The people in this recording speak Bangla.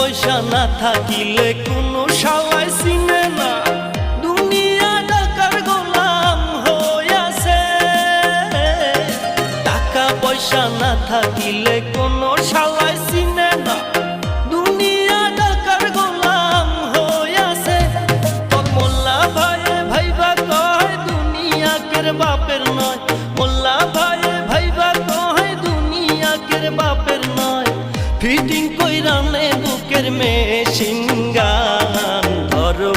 পয়সা না থাকিলে কোনো শালায় চিনে না, দুনিয়া টাকার গোলাম হইয়াছে। টাকা পয়সা না থাকিলে কোনো শালায় চিনে না, দুনিয়া টাকার গোলাম হইয়াছে। তোর মোল্লা ভাইয়ে ভাইবা কয় দুনিয়া কের বাপের নয়, মোল্লা ভাইয়ে ভাইবা কয় দুনিয়া কের বাপের নয়। ফিটিং কইরা নে বুকের মেশিন গান, ধরো